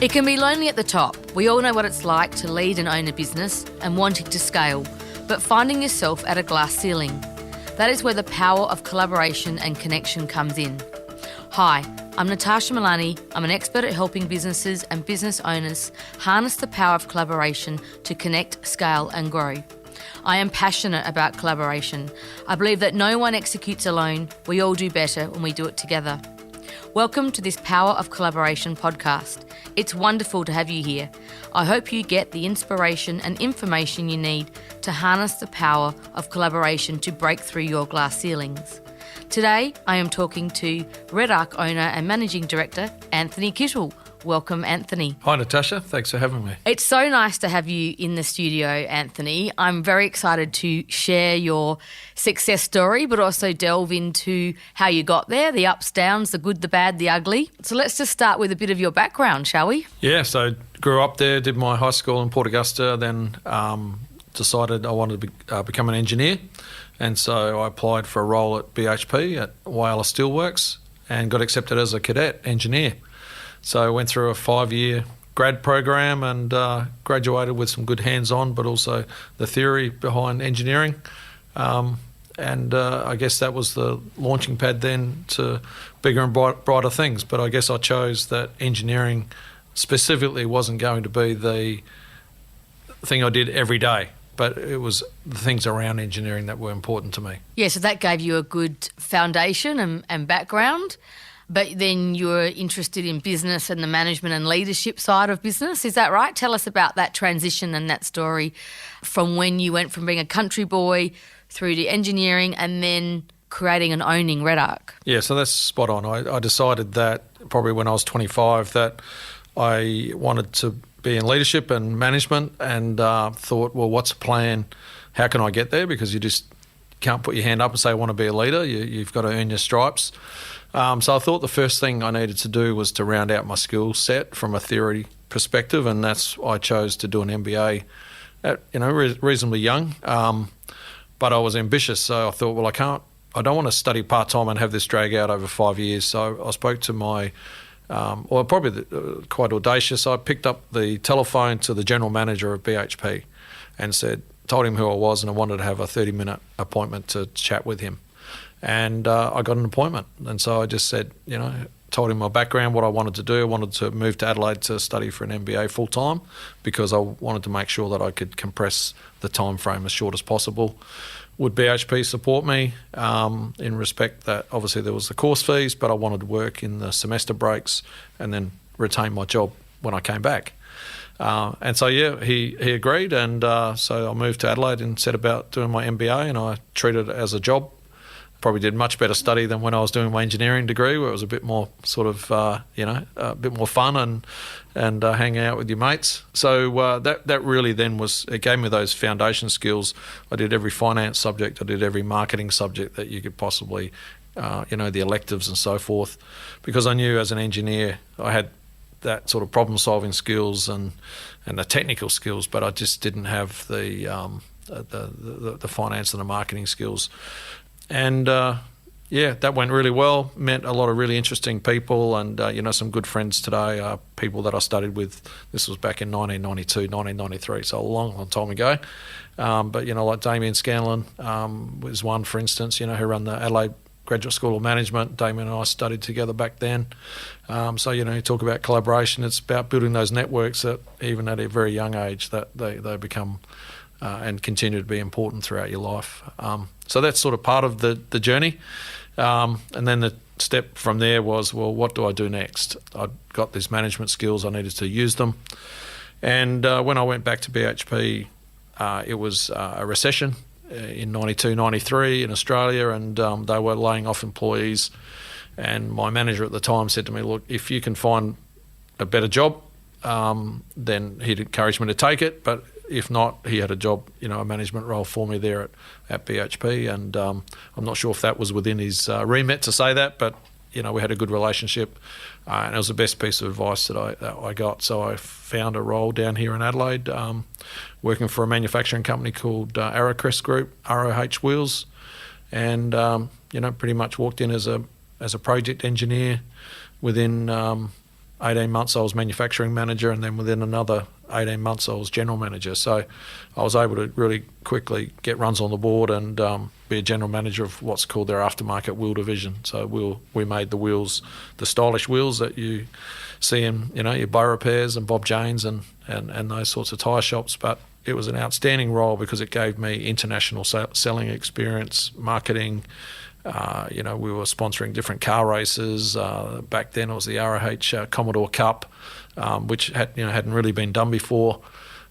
It can be lonely at the top. We all know what it's like to lead and own a business and wanting to scale, but finding yourself at a glass ceiling. That is where the power of collaboration and connection comes in. Hi, I'm Natasha Milani. I'm an expert at helping businesses and business owners harness the power of collaboration to connect, scale and grow. I am passionate about collaboration. I believe that no one executes alone. We all do better when we do it together. Welcome to this Power of Collaboration podcast. It's wonderful to have you here. I hope you get the inspiration and information you need to harness the power of collaboration to break through your glass ceilings. Today, I am talking to Redarc owner and Managing Director, Anthony Kittel. Welcome, Anthony. Hi, Natasha. Thanks for having me. It's so nice to have you in the studio, Anthony. I'm very excited to share your success story, but also delve into how you got there, the ups, downs, the good, the bad, the ugly. So let's just start with a bit of your background, shall we? Yeah, so grew up there, did my high school in Port Augusta, then decided I wanted to become an engineer. And so I applied for a role at BHP at Whyalla Steelworks and got accepted as a cadet engineer. So I went through a 5-year grad program and graduated with some good hands-on, but also the theory behind engineering. I guess that was the launching pad then to bigger and brighter things. But I guess I chose that engineering specifically wasn't going to be the thing I did every day, but it was the things around engineering that were important to me. Yeah, so that gave you a good foundation and background. But then you were interested in business and the management and leadership side of business. Is that right? Tell us about that transition and that story from when you went from being a country boy through to engineering and then creating and owning Redarc. Yeah, so that's spot on. I decided that probably when I was 25 that I wanted to be in leadership and management and thought, well, what's the plan? How can I get there? Because you just can't put your hand up and say, I want to be a leader. You've got to earn your stripes. So I thought the first thing I needed to do was to round out my skill set from a theory perspective, and that's I chose to do an MBA at reasonably young, but I was ambitious. So I thought, well, I don't want to study part time and have this drag out over 5 years. So I spoke to my, quite audacious. I picked up the telephone to the general manager of BHP and told him who I was, and I wanted to have a 30-minute appointment to chat with him. And I got an appointment. And so I just told him my background, what I wanted to do. I wanted to move to Adelaide to study for an MBA full-time because I wanted to make sure that I could compress the time frame as short as possible. Would BHP support me in respect that obviously there was the course fees, but I wanted to work in the semester breaks and then retain my job when I came back. And so, he agreed. And so I moved to Adelaide and set about doing my MBA, and I treated it as a job. Probably did much better study than when I was doing my engineering degree, where it was a bit more sort of, a bit more fun and hanging out with your mates. So that really then it gave me those foundation skills. I did every finance subject. I did every marketing subject that you could possibly, the electives and so forth, because I knew as an engineer I had that sort of problem-solving skills and the technical skills, but I just didn't have the finance and the marketing skills. And that went really well. Met a lot of really interesting people and, some good friends today, people that I studied with. This was back in 1992, 1993, so a long, long time ago. But, like Damien Scanlon was one, for instance, who ran the Adelaide Graduate School of Management. Damien and I studied together back then. So, you talk about collaboration. It's about building those networks that even at a very young age that they become and continue to be important throughout your life. So that's sort of part of the journey. And then the step from there was, well, what do I do next? I got these management skills. I needed to use them. And when I went back to BHP, it was a recession in 92, 93 in Australia, and they were laying off employees. And my manager at the time said to me, look, if you can find a better job, then he'd encourage me to take it. But if not, he had a job, a management role for me there at BHP, and I'm not sure if that was within his remit to say that, but we had a good relationship, and it was the best piece of advice that I got. So I found a role down here in Adelaide, working for a manufacturing company called Arrowcrest Group, ROH Wheels, and pretty much walked in as a project engineer within 18 months I was manufacturing manager, and then within another 18 months I was general manager. So I was able to really quickly get runs on the board and be a general manager of what's called their aftermarket wheel division. So we made the wheels, the stylish wheels that you see in your Bow Repairs and Bob Jane's and those sorts of tyre shops. But it was an outstanding role because it gave me international selling experience, marketing. We were sponsoring different car races. Back then it was the ROH Commodore Cup, which hadn't really been done before.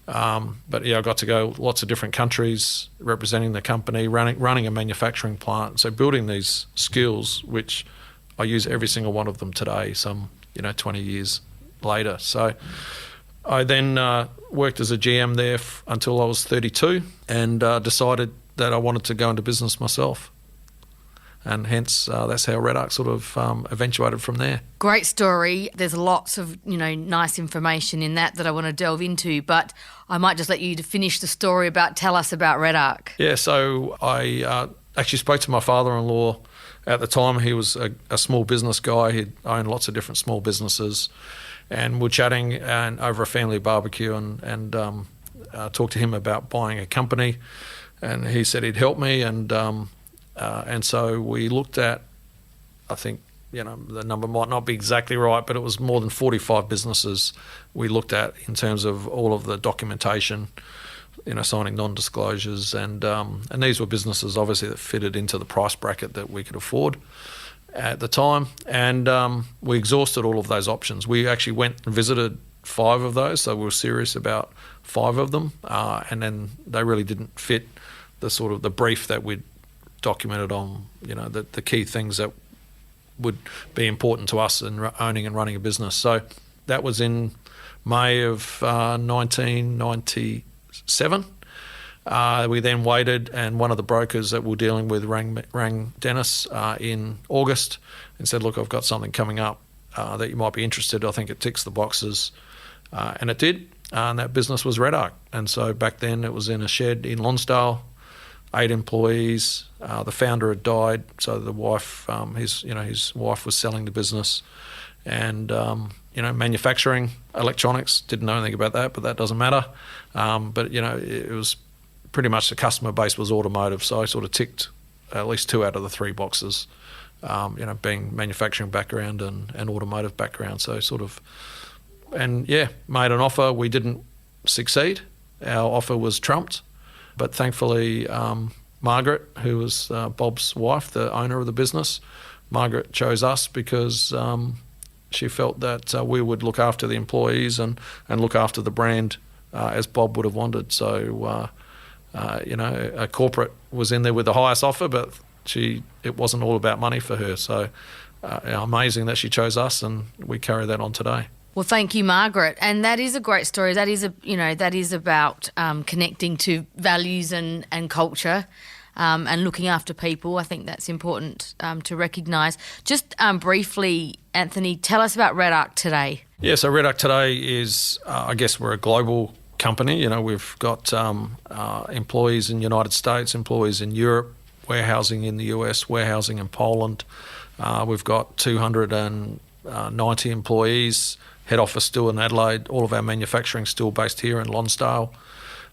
But I got to go lots of different countries representing the company, running a manufacturing plant. So building these skills, which I use every single one of them today, 20 years later. So I then worked as a GM there until I was 32 and decided that I wanted to go into business myself. And hence, that's how Redarc sort of eventuated from there. Great story. There's lots of, nice information in that I want to delve into, but I might just let you to finish the story tell us about Redarc. Yeah, so I actually spoke to my father-in-law at the time. He was a small business guy. He'd owned lots of different small businesses, and we're chatting and over a family barbecue and talked to him about buying a company, and he said he'd help me, and so we looked at, I think, the number might not be exactly right, but it was more than 45 businesses we looked at in terms of all of the documentation, signing non-disclosures, and these were businesses obviously that fitted into the price bracket that we could afford at the time, and we exhausted all of those options. We actually went and visited 5 of those, so we were serious about 5 of them, and then they really didn't fit the sort of the brief that we'd documented on, the key things that would be important to us in owning and running a business. So that was in May of 1997. We then waited, and one of the brokers that we're dealing with rang Dennis in August and said, look, I've got something coming up that you might be interested. I think it ticks the boxes. And it did. And that business was Redarc. And so back then it was in a shed in Lonsdale, 8 employees. The founder had died, so the wife, his wife was selling the business, and manufacturing electronics. Didn't know anything about that, but that doesn't matter. But it was pretty much the customer base was automotive, so I sort of ticked at least 2 out of the 3 boxes. Being manufacturing background and automotive background, so made an offer. We didn't succeed. Our offer was trumped. But thankfully, Margaret, who was Bob's wife, the owner of the business, Margaret chose us because she felt that we would look after the employees and look after the brand as Bob would have wanted. So, a corporate was in there with the highest offer, but it wasn't all about money for her. So amazing that she chose us, and we carry that on today. Well, thank you, Margaret. And that is a great story. That is about connecting to values and culture and looking after people. I think that's important to recognise. Just briefly, Anthony, tell us about Redarc today. Yeah, so Redarc today is, I guess we're a global company. We've got employees in the United States, employees in Europe, warehousing in the US, warehousing in Poland. We've got 290 employees. Head office still in Adelaide. All of our manufacturing still based here in Lonsdale.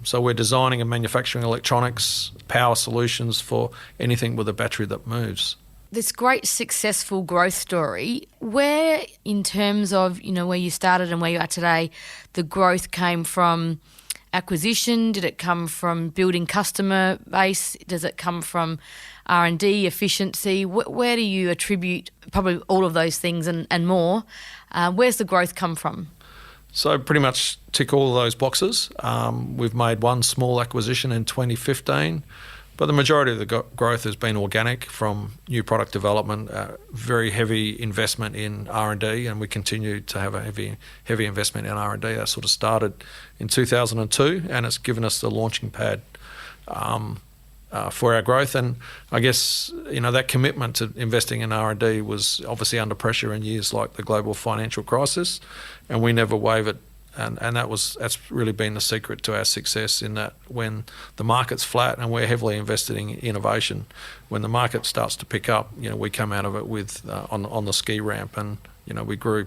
So we're designing and manufacturing electronics, power solutions for anything with a battery that moves. This great successful growth story, where in terms of, where you started and where you are today, the growth came from acquisition? Did it come from building customer base? Does it come from R&D, efficiency? Where do you attribute probably all of those things and more? Where's the growth come from? So pretty much tick all of those boxes. We've made one small acquisition in 2015, but the majority of the growth has been organic from new product development, very heavy investment in R&D, and we continue to have a heavy investment in R&D. That sort of started in 2002, and it's given us the launching pad for our growth. And I guess that commitment to investing in R&D was obviously under pressure in years like the global financial crisis, and we never wavered. And that's really been the secret to our success, in that when the market's flat and we're heavily invested in innovation, when the market starts to pick up, we come out of it with on the ski ramp, and we grew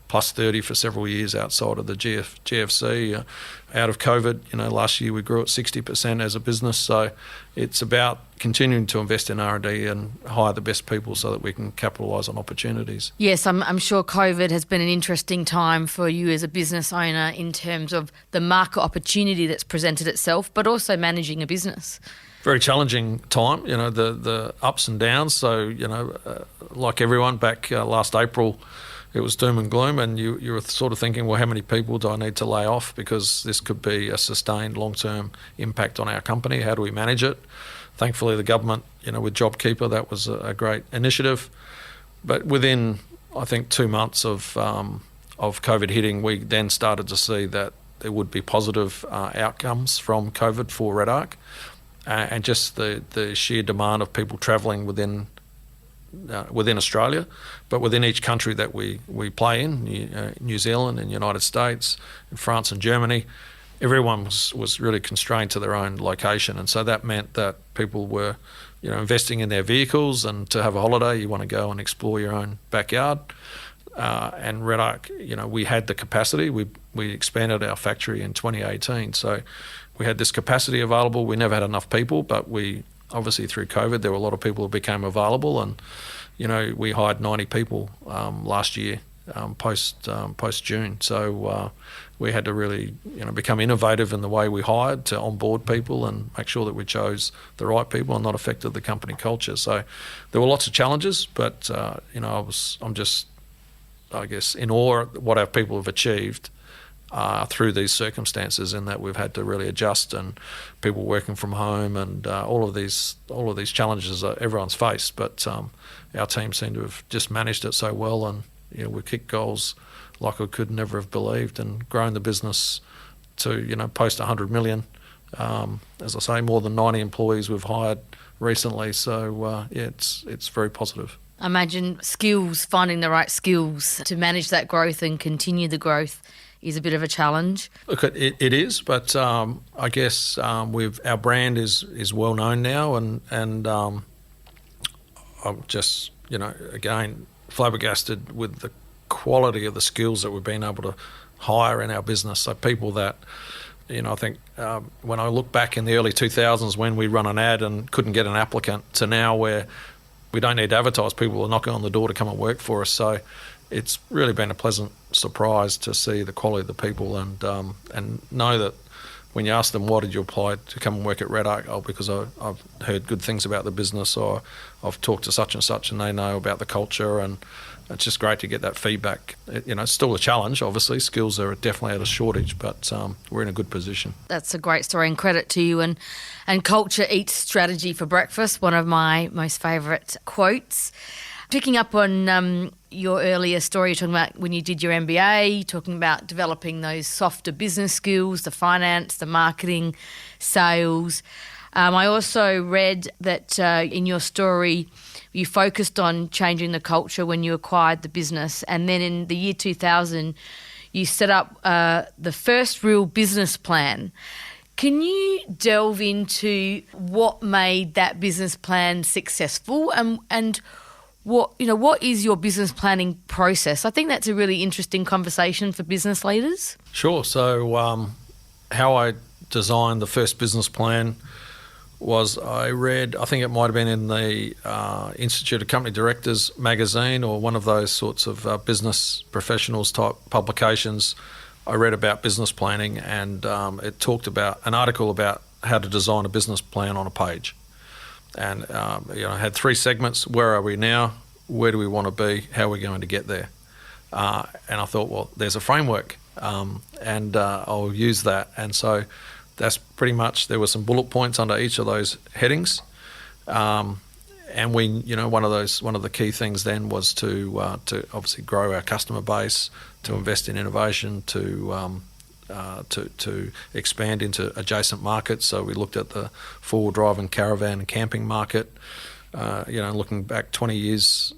plus 30 for several years outside of the GFC. Out of COVID, last year we grew at 60% as a business. So it's about continuing to invest in R&D and hire the best people so that we can capitalise on opportunities. Yes, I'm sure COVID has been an interesting time for you as a business owner in terms of the market opportunity that's presented itself, but also managing a business. Very challenging time, the ups and downs. So, like everyone back last April, it was doom and gloom, and you were sort of thinking, well, how many people do I need to lay off, because this could be a sustained long-term impact on our company? How do we manage it? Thankfully, the government, with JobKeeper, that was a great initiative. But within, I think, 2 months of COVID hitting, we then started to see that there would be positive outcomes from COVID for Redarc, and just the sheer demand of people travelling within Australia, but within each country that we play in, New Zealand and United States, and France and Germany, everyone was really constrained to their own location. And so that meant that people were, investing in their vehicles, and to have a holiday, you want to go and explore your own backyard. And Redarc, we had the capacity. We expanded our factory in 2018. So we had this capacity available. We never had enough people, but we obviously through COVID, there were a lot of people who became available, and we hired 90 people last year post June. So we had to really become innovative in the way we hired to onboard people and make sure that we chose the right people and not affected the company culture. So there were lots of challenges, but I'm just, I guess, in awe at what our people have achieved through these circumstances, in that we've had to really adjust, and people working from home, and all of these challenges that everyone's faced. But our team seem to have just managed it so well, and we kicked goals like we could never have believed, and grown the business to post 100 million. As I say, more than 90 employees we've hired recently. So it's very positive. I imagine finding the right skills to manage that growth and continue the growth is a bit of a challenge. Look, it is, but I guess our brand is well known now, and I'm just again flabbergasted with the quality of the skills that we've been able to hire in our business. So people that I think when I look back in the early 2000s when we run an ad and couldn't get an applicant, to now where we don't need to advertise, people are knocking on the door to come and work for us. So it's really been a pleasant surprise to see the quality of the people, and know that when you ask them, why did you apply to come and work at Redarc? Oh, because I've heard good things about the business, or I've talked to such and such and they know about the culture, and it's just great to get that feedback. It's still a challenge, obviously. Skills are definitely at a shortage, but we're in a good position. That's a great story, and credit to you. And culture eats strategy for breakfast, one of my most favourite quotes. Picking up on your earlier story, you're talking about when you did your MBA, talking about developing those softer business skills, the finance, the marketing, sales. I also read that in your story, you focused on changing the culture when you acquired the business. And then in the year 2000, you set up the first real business plan. Can you delve into what made that business plan successful, and what is your business planning process? I think that's a really interesting conversation for business leaders. Sure. So how I designed the first business plan was, I think it might have been in the Institute of Company Directors magazine, or one of those sorts of business professionals type publications. I read about business planning, and it talked about an article about how to design a business plan on a page. And I had 3 segments. Where are we now? Where do we want to be? How are we going to get there? And I thought, well, there's a framework, and I'll use that. And so that's pretty much, there were some bullet points under each of those headings. And we, one of the key things then was to obviously grow our customer base, to invest in innovation, to expand into adjacent markets. So we looked at the four-wheel drive and caravan and camping market. Looking back 20 years,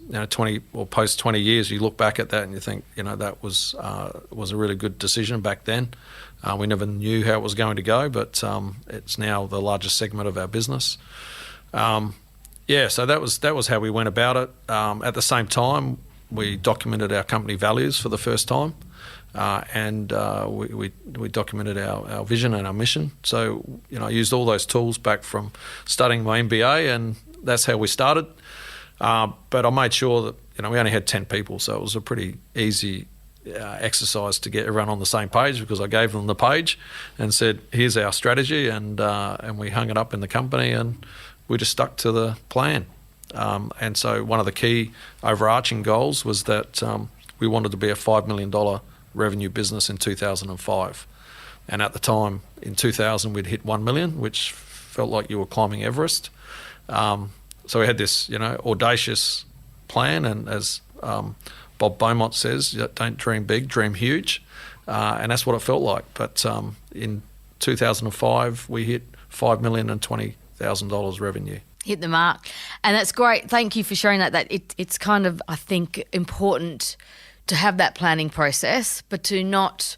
post 20 years, you look back at that and you think, that was a really good decision back then. We never knew how it was going to go, but it's now the largest segment of our business. So that was how we went about it. At the same time, we documented our company values for the first time, and we documented our vision and our mission. So, I used all those tools back from studying my MBA, and that's how we started. But I made sure that, we only had 10 people, so it was a pretty easy exercise to get everyone on the same page, because I gave them the page and said, here's our strategy, and we hung it up in the company, and we just stuck to the plan. And so one of the key overarching goals was that we wanted to be a $5 million revenue business in 2005. And at the time, in 2000, we'd hit 1 million, which felt like you were climbing Everest. So we had this, audacious plan, and as Bob Beaumont says, don't dream big, dream huge. And that's what it felt like. But in 2005, we hit $5,020,000 revenue. Hit the mark. And that's great. Thank you for sharing that. It's kind of, I think, important to have that planning process, but to not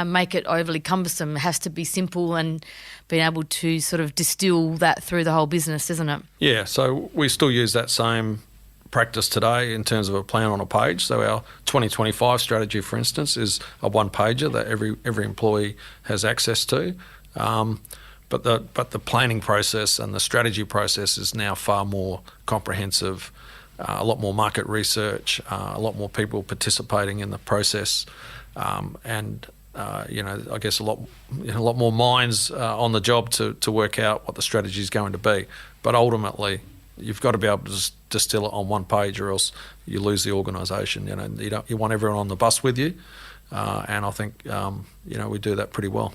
make it overly cumbersome. It has to be simple, and being able to sort of distill that through the whole business, isn't it? Yeah, so we still use that same practice today in terms of a plan on a page. So our 2025 strategy, for instance, is a one-pager that every employee has access to. But the planning process and the strategy process is now far more comprehensive, a lot more market research, a lot more people participating in the process, and I guess a lot more minds on the job to work out what the strategy is going to be. But ultimately, you've got to be able to just distill it on one page, or else you lose the organisation. You want everyone on the bus with you, and I think we do that pretty well.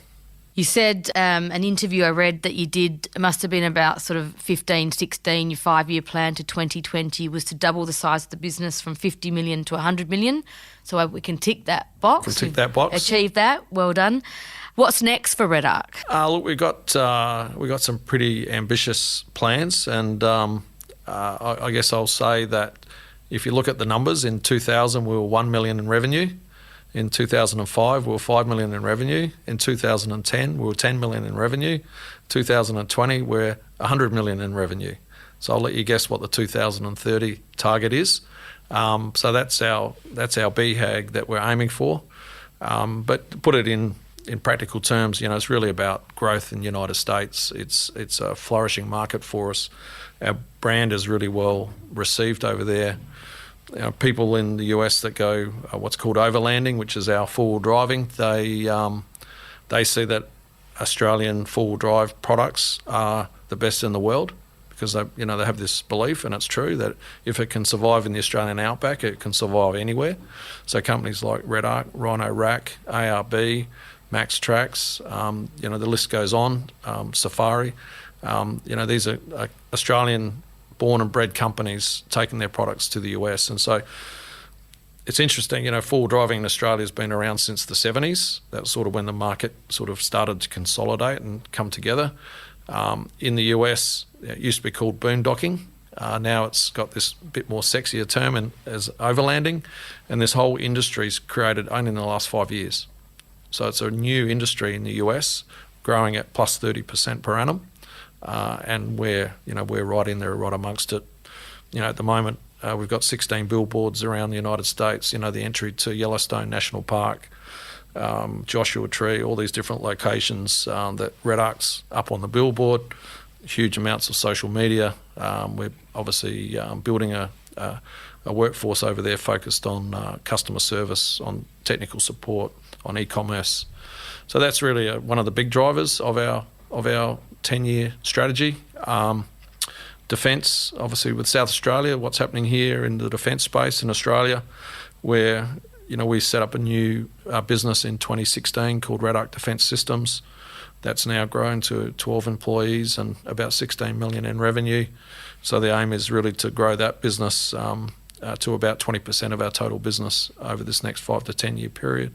You said an interview I read that you did, it must have been about sort of 15, 16, your 5-year plan to 2020 was to double the size of the business from 50 million to 100 million. So we can tick that box. We'll tick that box. Achieve that. Well done. What's next for Redarc? Look, we got some pretty ambitious plans, and I guess I'll say that if you look at the numbers, in 2000 we were 1 million in revenue. In 2005, we were 5 million in revenue. In 2010, we were 10 million in revenue. 2020, we're 100 million in revenue. So I'll let you guess what the 2030 target is. So that's our BHAG that we're aiming for. But to put it in practical terms, it's really about growth in the United States. It's a flourishing market for us. Our brand is really well received over there. People in the US that go what's called overlanding, which is our four-wheel driving, they see that Australian four-wheel drive products are the best in the world, because they have this belief, and it's true, that if it can survive in the Australian outback, it can survive anywhere. So companies like Redarc, Rhino Rack, ARB, Max Tracks, the list goes on, Safari. These are Australian born and bred companies taking their products to the US. And so it's interesting, four-wheel driving in Australia has been around since the 70s. That's sort of when the market sort of started to consolidate and come together. In the US, it used to be called boondocking. Now it's got this bit more sexier term as overlanding. And this whole industry's created only in the last 5 years. So it's a new industry in the US, growing at plus 30% per annum. And we're right in there, right amongst it. At the moment, we've got 16 billboards around the United States. The entry to Yellowstone National Park, Joshua Tree, all these different locations that Redarc's up on the billboard. Huge amounts of social media. We're obviously building a workforce over there focused on customer service, on technical support, on e-commerce. So that's really one of the big drivers of our 10-year strategy. Defence, obviously with South Australia, what's happening here in the defence space in Australia, where we set up a new business in 2016 called Redarc Defence Systems. That's now grown to 12 employees and about 16 million in revenue. So the aim is really to grow that business to about 20% of our total business over this next 5 to 10 year period.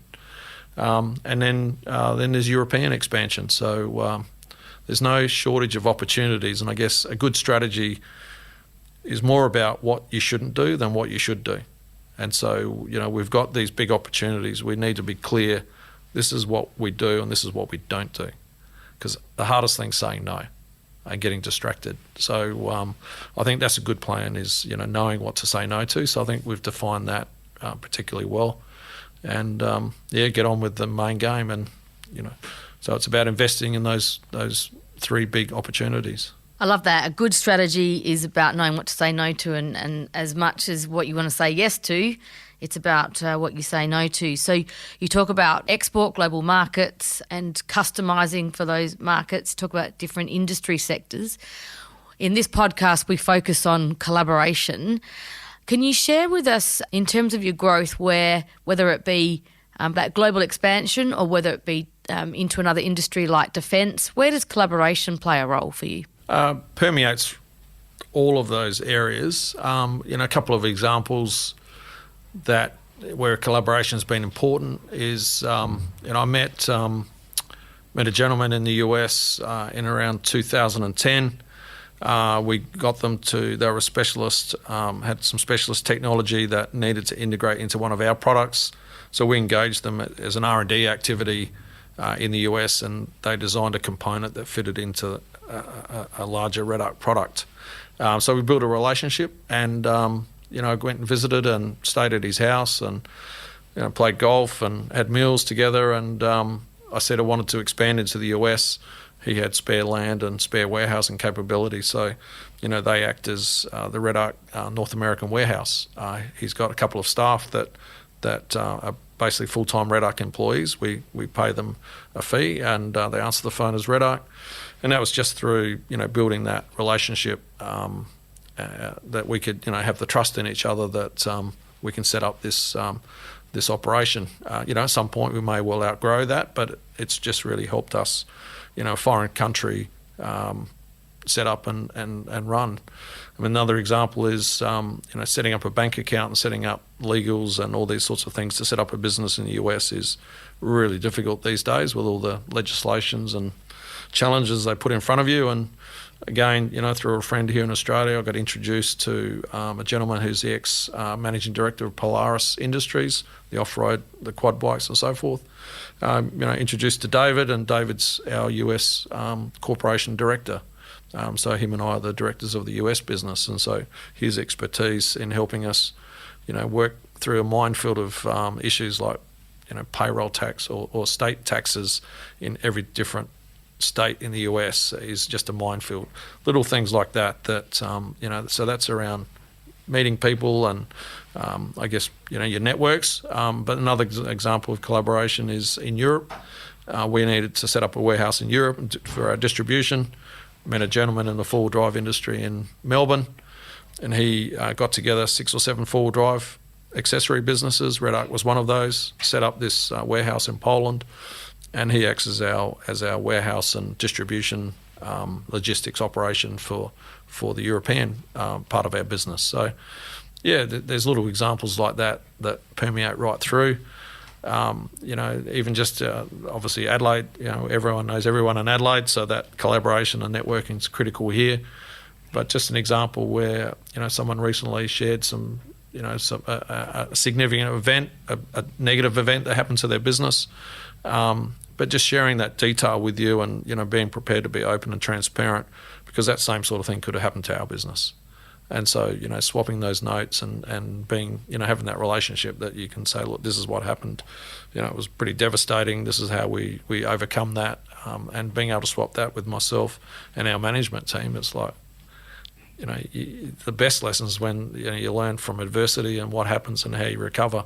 And then there's European expansion. So there's no shortage of opportunities, and I guess a good strategy is more about what you shouldn't do than what you should do. And so, we've got these big opportunities. We need to be clear, this is what we do and this is what we don't do. Because the hardest thing's saying no and getting distracted. So I think that's a good plan, is, knowing what to say no to. So I think we've defined that particularly well, and get on with the main game. And so it's about investing in those three big opportunities. I love that. A good strategy is about knowing what to say no to, and as much as what you want to say yes to, it's about what you say no to. So you talk about export, global markets, and customising for those markets, talk about different industry sectors. In this podcast, we focus on collaboration. Can you share with us, in terms of your growth, whether it be that global expansion or whether it be into another industry like defence, where does collaboration play a role for you? Permeates all of those areas. A couple of examples that where collaboration has been important is, I met a gentleman in the US in around 2010. We got them they were a specialist, had some specialist technology that needed to integrate into one of our products. So we engaged them as an R&D activity in the US, and they designed a component that fitted into a larger Redarc product. So we built a relationship, and I went and visited and stayed at his house, and played golf and had meals together. And I said I wanted to expand into the US. He had spare land and spare warehousing capability, so they act as the Redarc North American warehouse. He's got a couple of staff that are basically full-time Redarc employees. We pay them a fee, and they answer the phone as Redarc. And that was just through building that relationship, that we could have the trust in each other that we can set up this operation. At some point we may well outgrow that, but it's just really helped us, a foreign country set up and run. Another example is setting up a bank account and setting up legals and all these sorts of things. To set up a business in the US is really difficult these days with all the legislations and challenges they put in front of you. And again, through a friend here in Australia, I got introduced to a gentleman who's the ex-Managing Director of Polaris Industries, the off-road, the quad bikes and so forth. Introduced to David, and David's our US corporation director. So him and I are the directors of the US business, and so his expertise in helping us, work through a minefield of issues like, payroll tax or state taxes in every different state in the US is just a minefield. Little things like that, so that's around meeting people and I guess, your networks. But another example of collaboration is in Europe. We needed to set up a warehouse in Europe for our distribution. Met a gentleman in the four-wheel drive industry in Melbourne, and he got together 6 or 7 four-wheel drive accessory businesses. Redarc was one of those. Set up this warehouse in Poland, and he acts as our warehouse and distribution logistics operation for the European part of our business. So, there's little examples like that permeate right through. Even just obviously Adelaide, everyone knows everyone in Adelaide, so that collaboration and networking is critical here. But just an example where, someone recently shared some, a significant event, a negative event that happened to their business, but just sharing that detail with you and, being prepared to be open and transparent, because that same sort of thing could have happened to our business. And so, swapping those notes and being, having that relationship that you can say, look, this is what happened. It was pretty devastating. This is how we overcome that. And being able to swap that with myself and our management team, it's like, the best lessons when, you learn from adversity and what happens and how you recover.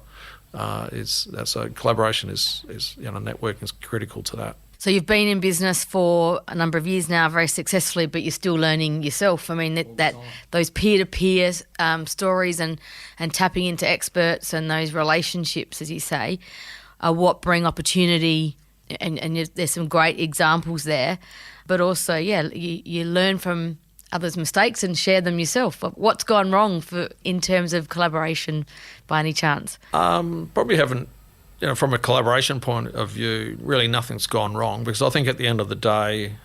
So collaboration is networking is critical to that. So you've been in business for a number of years now, very successfully, but you're still learning yourself. I mean, that those peer-to-peer stories and tapping into experts and those relationships, as you say, are what bring opportunity. And there's some great examples there. But also, you learn from others' mistakes and share them yourself. What's gone wrong in terms of collaboration, by any chance? Probably haven't. From a collaboration point of view, really nothing's gone wrong, because I think at the end of the day,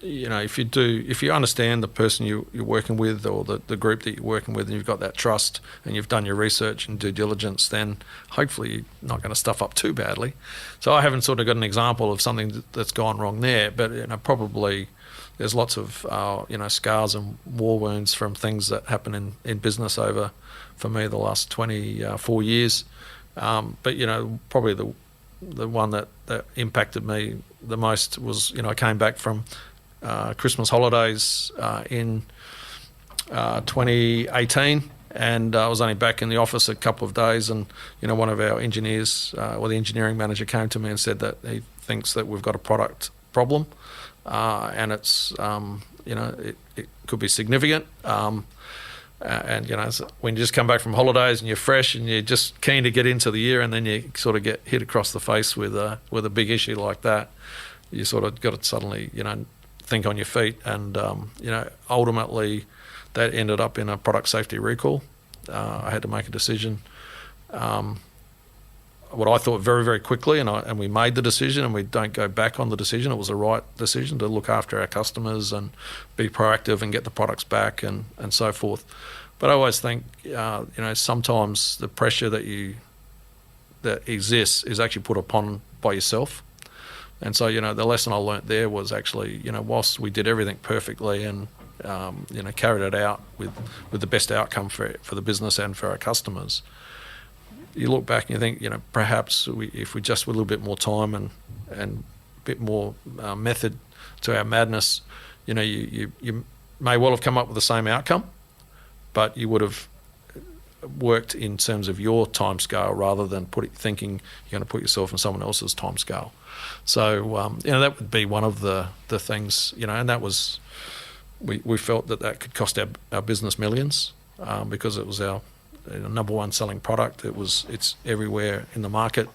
if you understand the person you're working with, or the group that you're working with, and you've got that trust and you've done your research and due diligence, then hopefully you're not going to stuff up too badly. So I haven't sort of got an example of something that's gone wrong there, but probably there's lots of scars and war wounds from things that happen in business over, for me, the last 24 years. But probably the one that impacted me the most was, I came back from Christmas holidays in 2018, and I was only back in the office a couple of days, and one of our engineers, or the engineering manager, came to me and said that he thinks that we've got a product problem, and it's it could be significant. And when you just come back from holidays and you're fresh and you're just keen to get into the year, and then you sort of get hit across the face with a big issue like that, you sort of got to suddenly think on your feet. And ultimately that ended up in a product safety recall. I had to make a decision, what I thought, very, very quickly, and we made the decision, and we don't go back on the decision. It was the right decision to look after our customers and be proactive and get the products back and so forth. But I always think, sometimes the pressure that exists is actually put upon by yourself. And so, the lesson I learnt there was actually, whilst we did everything perfectly and, carried it out with the best outcome for the business and for our customers, you look back and you think, perhaps if we just with a little bit more time and a bit more method to our madness, you may well have come up with the same outcome, but you would have worked in terms of your timescale rather than thinking you're going to put yourself in someone else's timescale. So that would be one of the things, and that was, we felt that could cost our business millions, because it was our number one selling product. It's everywhere in the market.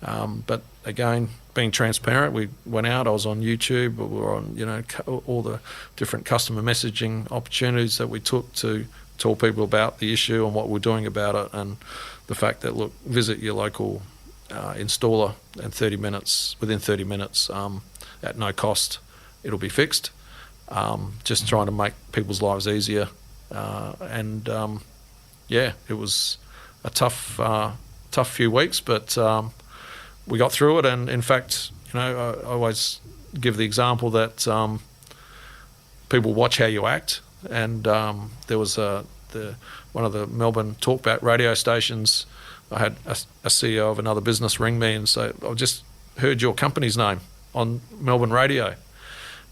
But again, being transparent, we went out. I was on YouTube. We were on all the different customer messaging opportunities that we took to tell people about the issue and what we're doing about it, and the fact that, look, visit your local installer, and within 30 minutes, at no cost, it'll be fixed. Just trying to make people's lives easier, it was a tough few weeks, but we got through it. And in fact, I always give the example that people watch how you act. And there was one of the Melbourne talkback radio stations. I had a CEO of another business ring me and say, "I've just heard your company's name on Melbourne radio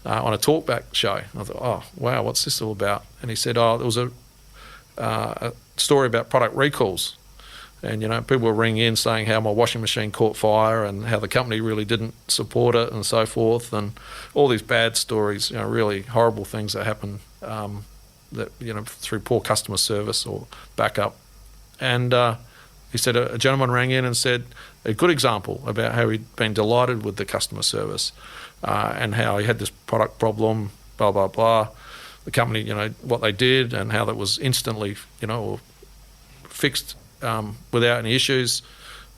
on a talkback show." And I thought, "Oh, wow, what's this all about?" And he said, "Oh, there was a story about product recalls, and people were ringing in saying how my washing machine caught fire and how the company really didn't support it and so forth, and all these bad stories, really horrible things that happen through poor customer service or backup." And he said a gentleman rang in and said a good example about how he'd been delighted with the customer service, and how he had this product problem, blah blah blah. The company, what they did, and how that was instantly, fixed without any issues.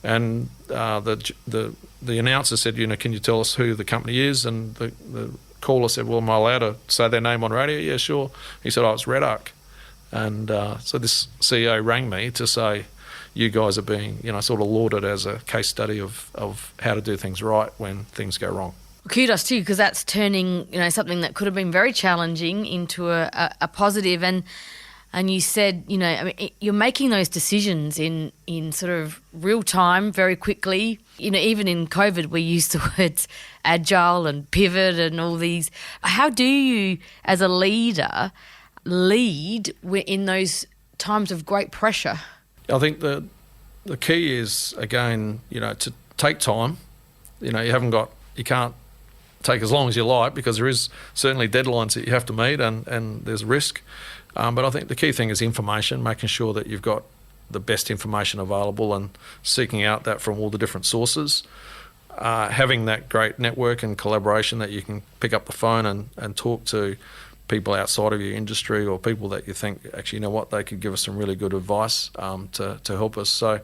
And the announcer said, "Can you tell us who the company is?" And the caller said, "Well, am I allowed to say their name on radio?" "Yeah, sure." He said, "Oh, it's Redarc." And so this CEO rang me to say, "You guys are being, sort of lauded as a case study of how to do things right when things go wrong." Kudos to you, because that's turning, something that could have been very challenging into a positive. And you said, you're making those decisions in sort of real time, very quickly. Even in COVID, we used the words agile and pivot and all these. How do you, as a leader, lead in those times of great pressure? I think the key is, again, to take time. You can't take as long as you like, because there is certainly deadlines that you have to meet, and there's risk. But I think the key thing is information, making sure that you've got the best information available and seeking out that from all the different sources. Having that great network and collaboration that you can pick up the phone and talk to people outside of your industry, or people that you think, actually, they could give us some really good advice to help us. So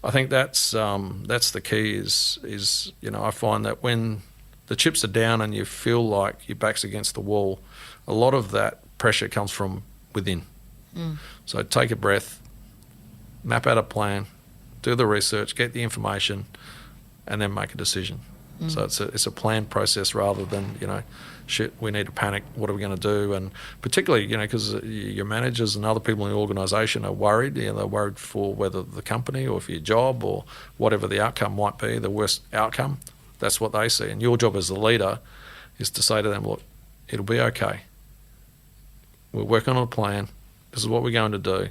I think that's the key is I find that when the chips are down and you feel like your back's against the wall, a lot of that pressure comes from within. So take a breath, map out a plan, do the research, get the information, and then make a decision. So it's a planned process rather than, shit, we need to panic, what are we going to do? And particularly, because your managers and other people in the organisation are worried. They're worried for whether the company or for your job or whatever the outcome might be, the worst outcome. That's what they see. And your job as the leader is to say to them, look, it'll be okay. We're working on a plan. This is what we're going to do.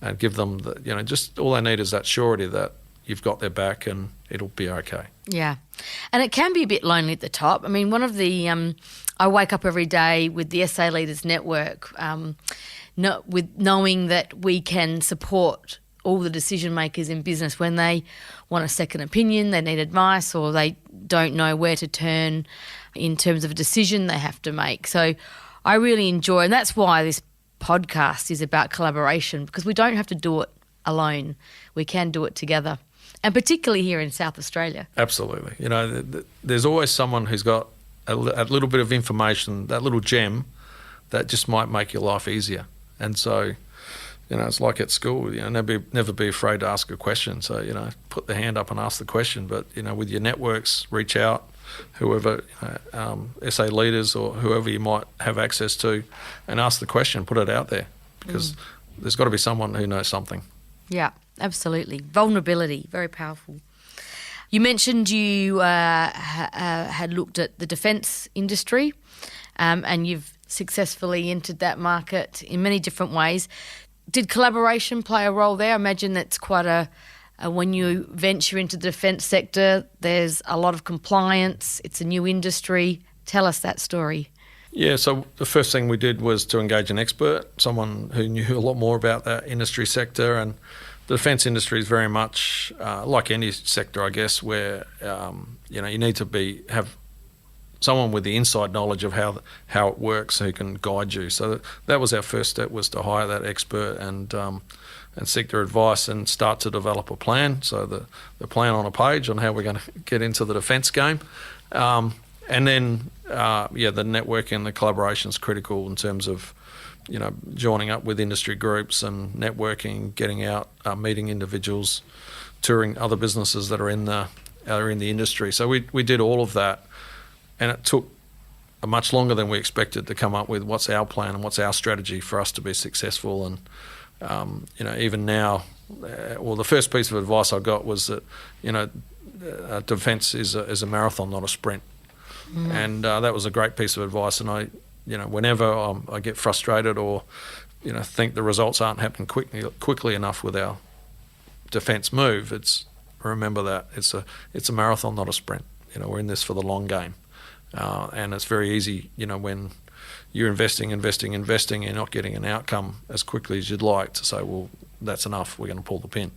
And give them, just all they need is that surety that you've got their back and it'll be okay. Yeah. And it can be a bit lonely at the top. I mean, one of the, I wake up every day with the SA Leaders Network, with knowing that we can support all the decision makers in business when they want a second opinion, they need advice, or they don't know where to turn in terms of a decision they have to make. So I really enjoy, and that's why this podcast is about collaboration, because we don't have to do it alone. We can do it together, and particularly here in South Australia. Absolutely. There's always someone who's got a little bit of information, that little gem that just might make your life easier. And so, it's like at school, never be afraid to ask a question. So, put the hand up and ask the question. But, with your networks, reach out, whoever, SA leaders or whoever you might have access to, and ask the question, put it out there, because there's got to be someone who knows something. Yeah, absolutely. Vulnerability, very powerful. You mentioned you had looked at the defence industry, and you've successfully entered that market in many different ways. Did collaboration play a role there? I imagine that's quite when you venture into the defence sector, there's a lot of compliance. It's a new industry. Tell us that story. Yeah, so the first thing we did was to engage an expert, someone who knew a lot more about that industry sector. And the defence industry is very much like any sector, I guess, where you need to have someone with the inside knowledge of how it works who can guide you. So that was our first step, was to hire that expert and seek their advice and start to develop a plan. So the plan on a page on how we're going to get into the defence game. And then, the networking and the collaboration is critical in terms of, joining up with industry groups and networking, getting out, meeting individuals, touring other businesses that are in the industry. So we did all of that, and it took much longer than we expected to come up with what's our plan and what's our strategy for us to be successful. And even now, the first piece of advice I got was that defence is a marathon, not a sprint. And that was a great piece of advice. And I, whenever I get frustrated or, think the results aren't happening quickly enough with our defence move, remember that it's a marathon, not a sprint. We're in this for the long game, and it's very easy, when you're investing, you're not getting an outcome as quickly as you'd like, to say, well, that's enough, we're going to pull the pin.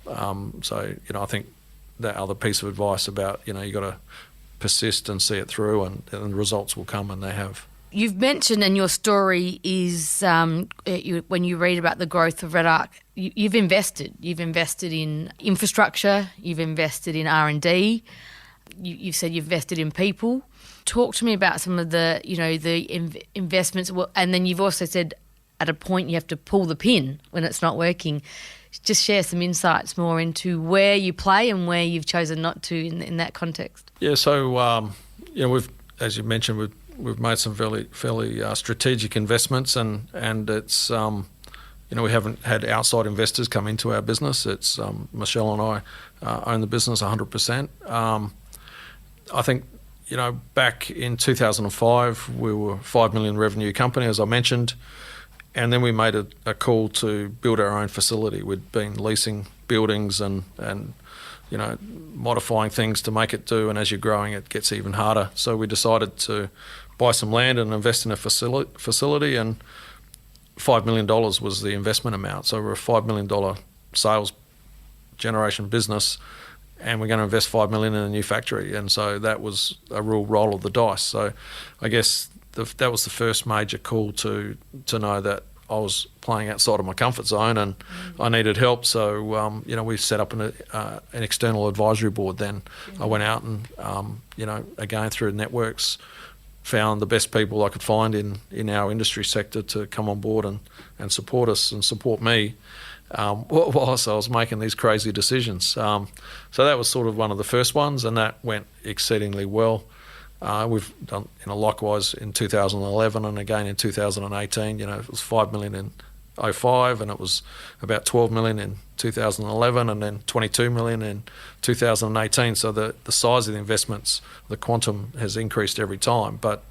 So I think that other piece of advice about, you got to persist and see it through, and the results will come, and they have. You've mentioned, and your story is when you read about the growth of Redarc, you've invested. You've invested in infrastructure, you've invested in R&D, you've said you've invested in people. Talk to me about some of the, the investments, and then you've also said at a point you have to pull the pin when it's not working. Just share some insights more into where you play and where you've chosen not to in that context. Yeah, so we've, as you mentioned, we've made some fairly strategic investments, and it's we haven't had outside investors come into our business. It's Michelle and I own the business 100%. I think back in 2005 we were a $5 million revenue company, as I mentioned. And then we made a call to build our own facility. We'd been leasing buildings and modifying things to make it do. And as you're growing, it gets even harder. So we decided to buy some land and invest in a facility. And $5 million was the investment amount. So we're a $5 million sales generation business, and we're going to invest $5 million in a new factory. And so that was a real roll of the dice. So I guess that was the first major call to know that I was playing outside of my comfort zone, and I needed help. So we set up an external advisory board. Then I went out and again through networks, found the best people I could find in our industry sector to come on board and support us and support me whilst I was making these crazy decisions. So that was sort of one of the first ones, and that went exceedingly well. We've done likewise in 2011 and again in 2018. It was 5 million in 2005, and it was about 12 million in 2011, and then 22 million in 2018. So the size of the investments, the quantum has increased every time. But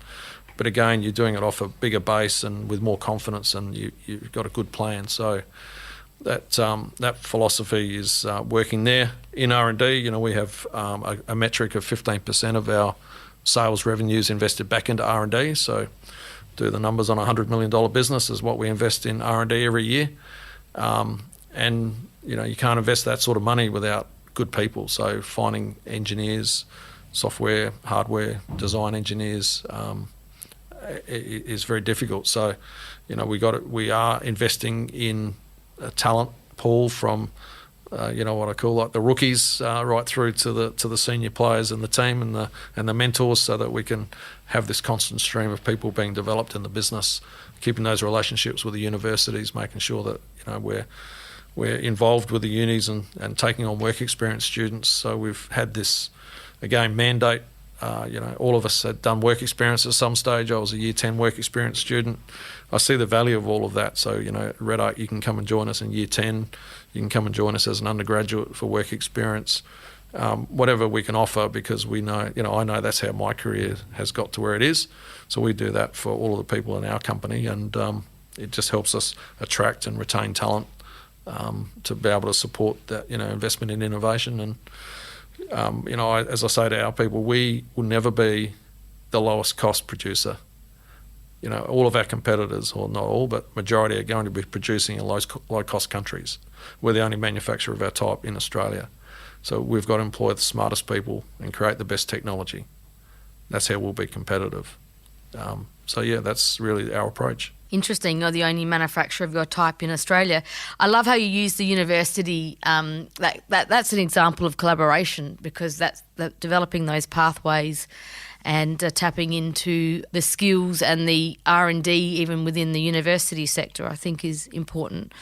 again, you're doing it off a bigger base and with more confidence, and you've got a good plan. So that philosophy is working there. In R&D, we have a metric of 15% of our sales revenues invested back into R&D. So do the numbers on a $100 million business is what we invest in R&D every year. And you can't invest that sort of money without good people. So finding engineers, software, hardware, design engineers is very difficult. So we are investing in a talent pool from what I call like the rookies right through to the senior players in the team and the mentors, so that we can have this constant stream of people being developed in the business, keeping those relationships with the universities, making sure that we're involved with the unis and taking on work experience students. So we've had this again mandate. All of us had done work experience at some stage. I was a year 10 work experience student. I see the value of all of that. So, at Redarc, you can come and join us in year 10. You can come and join us as an undergraduate for work experience. Whatever we can offer, because we know, I know that's how my career has got to where it is. So we do that for all of the people in our company, and it just helps us attract and retain talent to be able to support that, investment in innovation. And as I say to our people, we will never be the lowest cost producer. All of our competitors, or not all, but majority are going to be producing in low cost countries. We're the only manufacturer of our type in Australia. So we've got to employ the smartest people and create the best technology. That's how we'll be competitive. That's really our approach. Interesting. You're the only manufacturer of your type in Australia. I love how you use the university. That's an example of collaboration, because that's developing those pathways and tapping into the skills and the R&D even within the university sector, I think is important.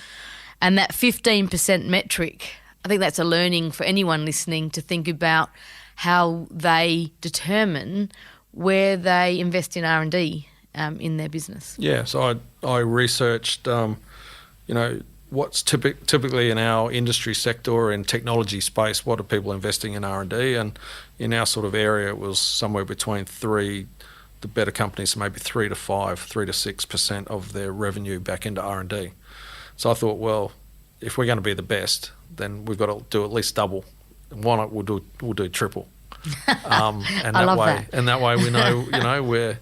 And that 15% metric, I think that's a learning for anyone listening to think about how they determine where they invest in R&D in their business. Yeah, so I researched, what's typically in our industry sector and technology space, what are people investing in R&D? And in our sort of area, it was somewhere between the better companies, maybe 3 to 6% of their revenue back into R&D. So I thought, well, if we're going to be the best, then we've got to do at least double. Why not? We'll do triple. And I love that. And that way we know,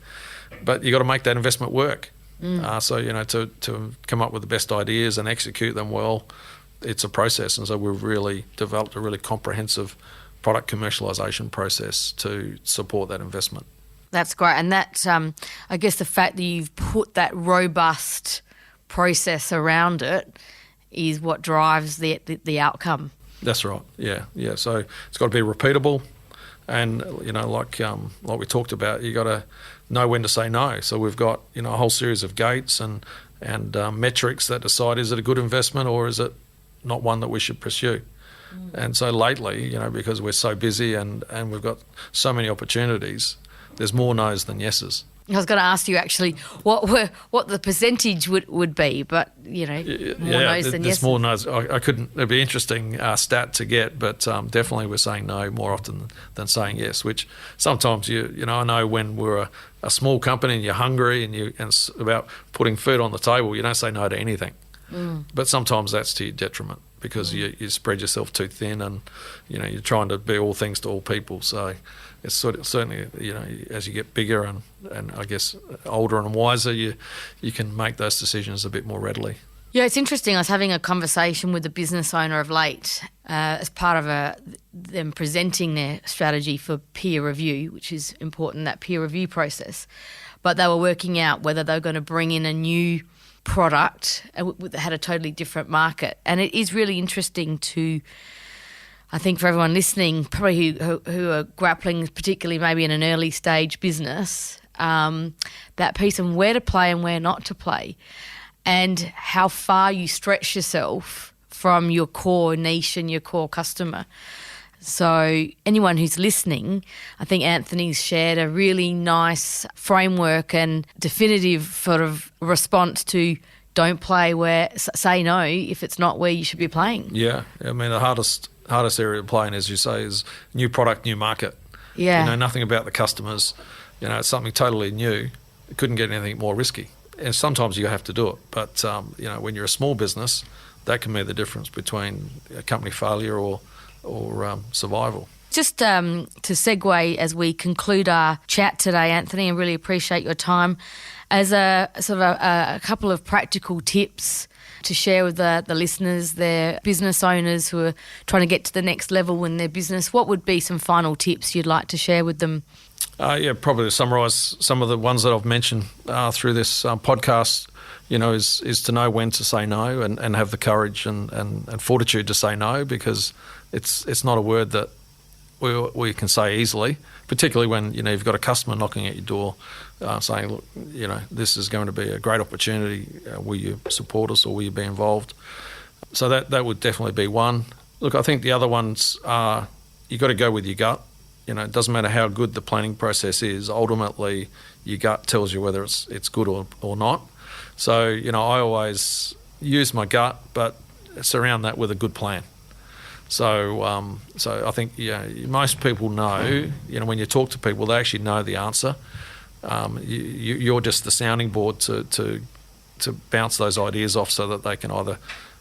but you got to make that investment work. To come up with the best ideas and execute them well, it's a process. And so we've really developed a really comprehensive product commercialisation process to support that investment. That's great. And that, I guess the fact that you've put that robust process around it is what drives the outcome. That's right. Yeah. So it's got to be repeatable. And, like we talked about, you got to know when to say no. So we've got, a whole series of gates and metrics that decide, is it a good investment or is it not one that we should pursue? And so lately, because we're so busy and we've got so many opportunities, there's more no's than yeses. I was going to ask you actually what the percentage would be, but more no's than yeses. There's more no's. I couldn't. It'd be an interesting stat to get, but definitely we're saying no more often than saying yes. Which sometimes I know when we're a small company and you're hungry and it's about putting food on the table, you don't say no to anything. But sometimes that's to your detriment, because you spread yourself too thin, and you're trying to be all things to all people. So it's certainly as you get bigger and I guess older and wiser, you can make those decisions a bit more readily. Yeah, it's interesting. I was having a conversation with a business owner of late as part of them presenting their strategy for peer review, which is important, that peer review process. But they were working out whether they were going to bring in a new product that had a totally different market. And it is really interesting to, I think, for everyone listening, probably who are grappling, particularly maybe in an early stage business, that piece on where to play and where not to play, and how far you stretch yourself from your core niche and your core customer. So anyone who's listening, I think Anthony's shared a really nice framework and definitive sort of response to don't play where, say no if it's not where you should be playing. Yeah, I mean, the hardest area to play in, as you say, is new product, new market. Yeah. You know nothing about the customers. You know, it's something totally new. It couldn't get anything more risky. And sometimes you have to do it. But, you know, when you're a small business, that can be the difference between a company failure or survival. Just to segue as we conclude our chat today, Anthony, I really appreciate your time. As a sort of a couple of practical tips to share with the listeners, their business owners who are trying to get to the next level in their business, what would be some final tips you'd like to share with them? Yeah, probably to summarise some of the ones that I've mentioned through this podcast, you know, is to know when to say no and have the courage and fortitude to say no, because it's not a word that we can say easily, particularly when, you know, you've got a customer knocking at your door saying, look, you know, this is going to be a great opportunity. Will you support us or will you be involved? So that would definitely be one. Look, I think the other ones are you've got to go with your gut. You know, it doesn't matter how good the planning process is. Ultimately, your gut tells you whether it's good or not. So, you know, I always use my gut, but surround that with a good plan. So I think, yeah, most people know, you know, when you talk to people, they actually know the answer. You're just the sounding board to bounce those ideas off so that they can either,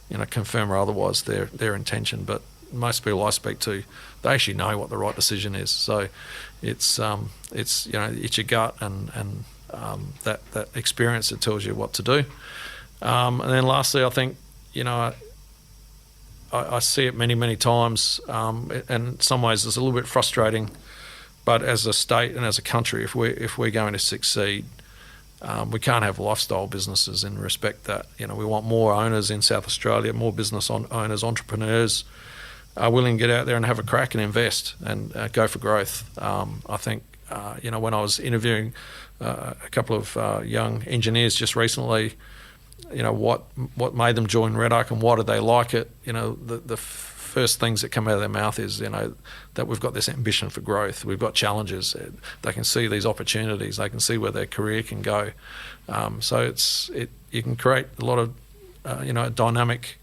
you know, confirm or otherwise their intention. But most people I speak to, they actually know what the right decision is. So it's you know, it's your gut and that experience that tells you what to do. And then lastly, I think, you know, I see it many times, and in some ways it's a little bit frustrating. But as a state and as a country, if we're going to succeed, we can't have lifestyle businesses in respect that, you know, we want more owners in South Australia, more business owners, entrepreneurs are willing to get out there and have a crack and invest and go for growth. I think, you know, when I was interviewing a couple of young engineers just recently, you know, what made them join Redarc and why did they like it, you know, the first things that come out of their mouth is, you know, that we've got this ambition for growth, we've got challenges, they can see these opportunities, they can see where their career can go. So you can create a lot of, you know, dynamic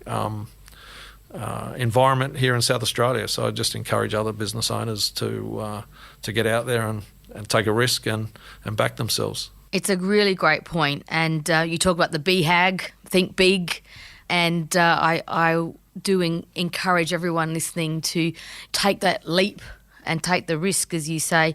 environment here in South Australia. So I just encourage other business owners to get out there and take a risk and back themselves. It's a really great point. And you talk about the BHAG, think big, and I do encourage everyone listening to take that leap and take the risk, as you say.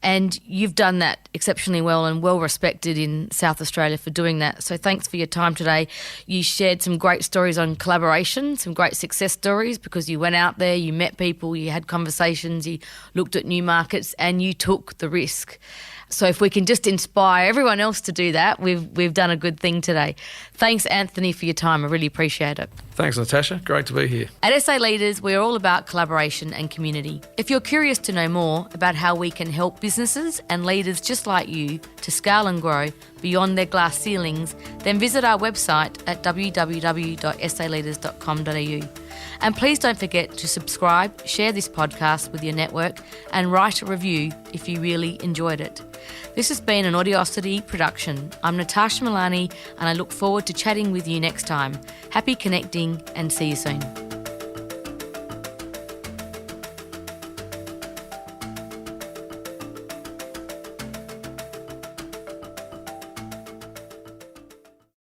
And you've done that exceptionally well and well respected in South Australia for doing that. So thanks for your time today. You shared some great stories on collaboration, some great success stories, because you went out there, you met people, you had conversations, you looked at new markets and you took the risk. So if we can just inspire everyone else to do that, we've done a good thing today. Thanks, Anthony, for your time. I really appreciate it. Thanks, Natasha. Great to be here. At SA Leaders, we're all about collaboration and community. If you're curious to know more about how we can help businesses and leaders just like you to scale and grow beyond their glass ceilings, then visit our website at www.saleaders.com.au. And please don't forget to subscribe, share this podcast with your network, and write a review if you really enjoyed it. This has been an Audiosity production. I'm Natasha Milani, and I look forward to chatting with you next time. Happy connecting, and see you soon.